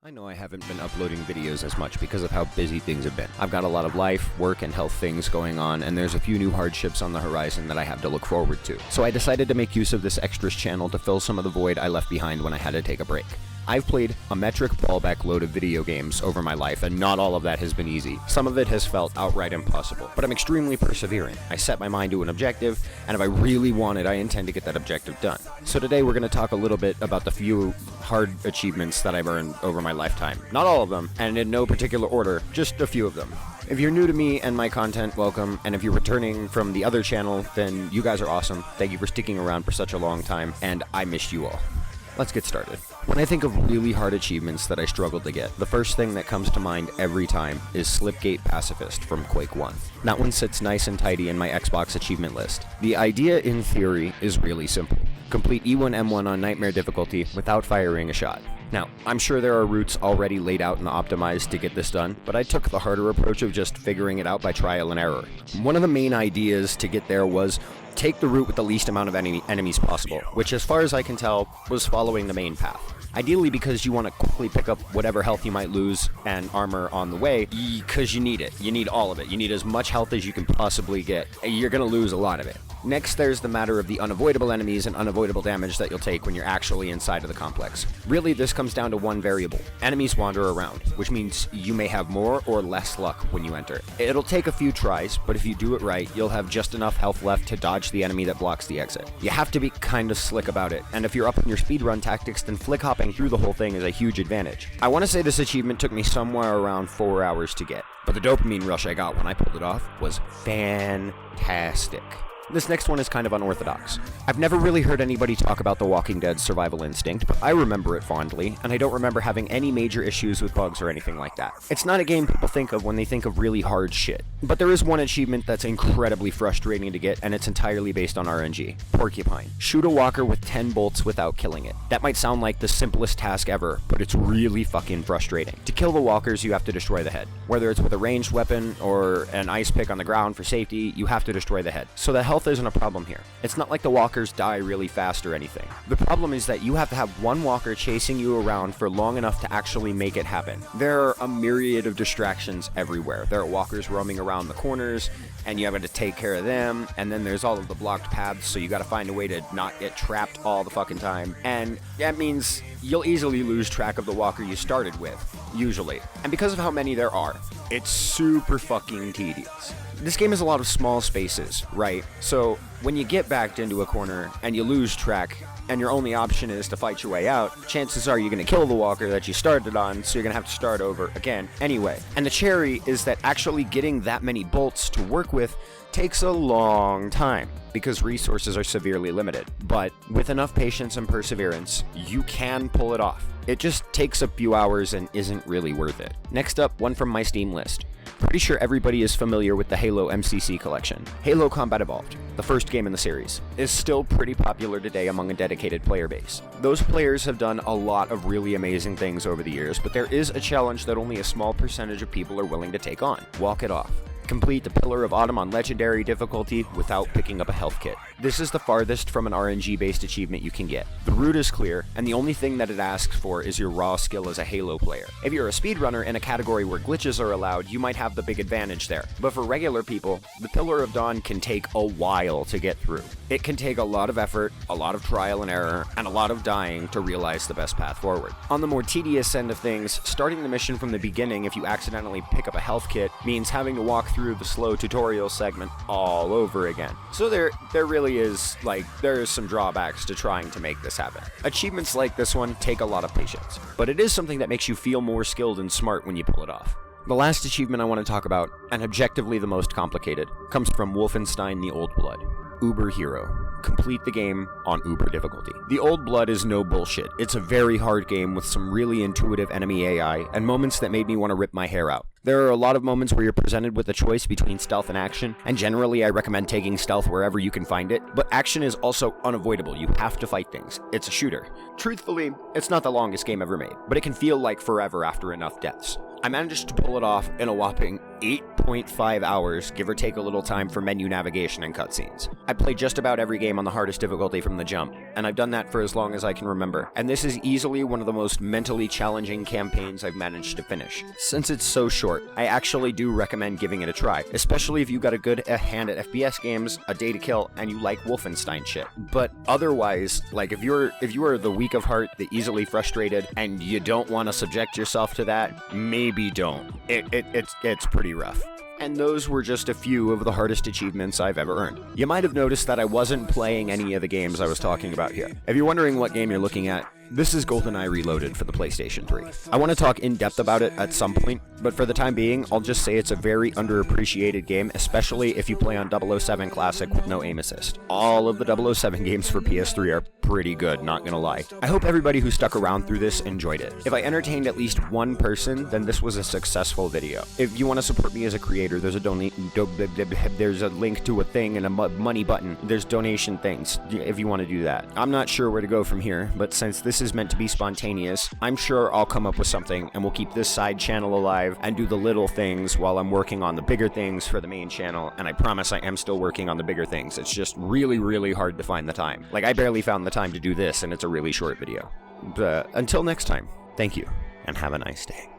I know I haven't been uploading videos as much because of how busy things have been. I've got a lot of life, work, and health things going on, and there's a few new hardships on the horizon that I have to look forward to. So I decided to make use of this extras channel to fill some of the void I left behind when I had to take a break. I've played a metric ballback load of video games over my life, and not all of that has been easy. Some of it has felt outright impossible, but I'm extremely perseverant. I set my mind to an objective, and if I really want it, I intend to get that objective done. So today we're going to talk a little bit about the few hard achievements that I've earned over my lifetime. Not all of them, and in no particular order, just a few of them. If you're new to me and my content, welcome, and if you're returning from the other channel, then you guys are awesome. Thank you for sticking around for such a long time, and I missed you all. Let's get started. When I think of really hard achievements that I struggled to get, the first thing that comes to mind every time is Slipgate Pacifist from Quake 1. That one sits nice and tidy in my Xbox achievement list. The idea, in theory, is really simple. Complete E1-M1 on Nightmare difficulty without firing a shot. Now, I'm sure there are routes already laid out and optimized to get this done, but I took the harder approach of just figuring it out by trial and error. One of the main ideas to get there was take the route with the least amount of enemies possible, which as far as I can tell was following the main path. Ideally because you want to quickly pick up whatever health you might lose and armor on the way, because you need it. You need all of it. You need as much health as you can possibly get. You're going to lose a lot of it. Next, there's the matter of the unavoidable enemies and unavoidable damage that you'll take when you're actually inside of the complex. Really, this comes down to one variable. Enemies wander around, which means you may have more or less luck when you enter. It'll take a few tries, but if you do it right, you'll have just enough health left to dodge the enemy that blocks the exit. You have to be kind of slick about it, and if you're up in your speedrun tactics, then flick hopping through the whole thing is a huge advantage. I want to say this achievement took me somewhere around 4 hours to get, but the dopamine rush I got when I pulled it off was fantastic. This next one is kind of unorthodox. I've never really heard anybody talk about The Walking Dead's survival instinct, but I remember it fondly, and I don't remember having any major issues with bugs or anything like that. It's not a game people think of when they think of really hard shit. But there is one achievement that's incredibly frustrating to get, and it's entirely based on RNG. Porcupine. Shoot a walker with 10 bolts without killing it. That might sound like the simplest task ever, but it's really fucking frustrating. To kill the walkers, you have to destroy the head. Whether it's with a ranged weapon or an ice pick on the ground for safety, you have to destroy the head. So the health isn't a problem here. It's not like the walkers die really fast or anything. The problem is that you have to have one walker chasing you around for long enough to actually make it happen. There are a myriad of distractions everywhere. There are walkers roaming around the corners, and you have to take care of them, and then there's all of the blocked paths, so you gotta find a way to not get trapped all the fucking time. And that means you'll easily lose track of the walker you started with, usually. And because of how many there are, it's super fucking tedious. This game has a lot of small spaces, right? So when you get backed into a corner and you lose track, and your only option is to fight your way out, chances are you're going to kill the walker that you started on, so you're going to have to start over again anyway. And the cherry is that actually getting that many bolts to work with takes a long time because resources are severely limited. But with enough patience and perseverance, you can pull it off. It just takes a few hours and isn't really worth it. Next up, one from my Steam list. Pretty sure everybody is familiar with the Halo MCC collection. Halo Combat Evolved, the first game in the series, is still pretty popular today among a dedicated player base. Those players have done a lot of really amazing things over the years, but there is a challenge that only a small percentage of people are willing to take on. Walk it off. Complete the Pillar of Autumn on Legendary difficulty without picking up a health kit. This is the farthest from an RNG-based achievement you can get. The route is clear, and the only thing that it asks for is your raw skill as a Halo player. If you're a speedrunner in a category where glitches are allowed, you might have the big advantage there. But for regular people, the Pillar of Dawn can take a while to get through. It can take a lot of effort, a lot of trial and error, and a lot of dying to realize the best path forward. On the more tedious end of things, starting the mission from the beginning if you accidentally pick up a health kit means having to walk through the slow tutorial segment all over again. So there really is, there is some drawbacks to trying to make this happen. Achievements like this one take a lot of patience, but it is something that makes you feel more skilled and smart when you pull it off. The last achievement I want to talk about, and objectively the most complicated, comes from Wolfenstein: The Old Blood. Uber Hero. Complete the game on Uber difficulty. The Old Blood is no bullshit. It's a very hard game with some really intuitive enemy AI, and moments that made me want to rip my hair out. There are a lot of moments where you're presented with a choice between stealth and action, and generally I recommend taking stealth wherever you can find it, but action is also unavoidable. You have to fight things. It's a shooter. Truthfully, it's not the longest game ever made, but it can feel like forever after enough deaths. I managed to pull it off in a whopping 8.5 hours, give or take a little time for menu navigation and cutscenes. I played just about every game on the hardest difficulty from the jump, and I've done that for as long as I can remember, and this is easily one of the most mentally challenging campaigns I've managed to finish. Since it's so short, I actually do recommend giving it a try, especially if you got a good hand at FPS games, a day to kill, and you like Wolfenstein shit. But otherwise, like if you are the weak of heart, the easily frustrated, and you don't want to subject yourself to that, maybe don't. It's pretty rough. And those were just a few of the hardest achievements I've ever earned. You might have noticed that I wasn't playing any of the games I was talking about here. If you're wondering what game you're looking at, this is GoldenEye Reloaded for the PlayStation 3. I want to talk in depth about it at some point, but for the time being, I'll just say it's a very underappreciated game, especially if you play on 007 Classic with no aim assist. All of the 007 games for PS3 are pretty good, not gonna lie. I hope everybody who stuck around through this enjoyed it. If I entertained at least one person, then this was a successful video. If you want to support me as a creator, there's a link to a thing and a money button. There's donation things if you want to do that. I'm not sure where to go from here, but since this is meant to be spontaneous, I'm sure I'll come up with something, and we'll keep this side channel alive and do the little things while I'm working on the bigger things for the main channel, and I promise I am still working on the bigger things. It's just really, really hard to find the time. Like, I barely found the time to do this, and it's a really short video. But until next time, thank you, and have a nice day.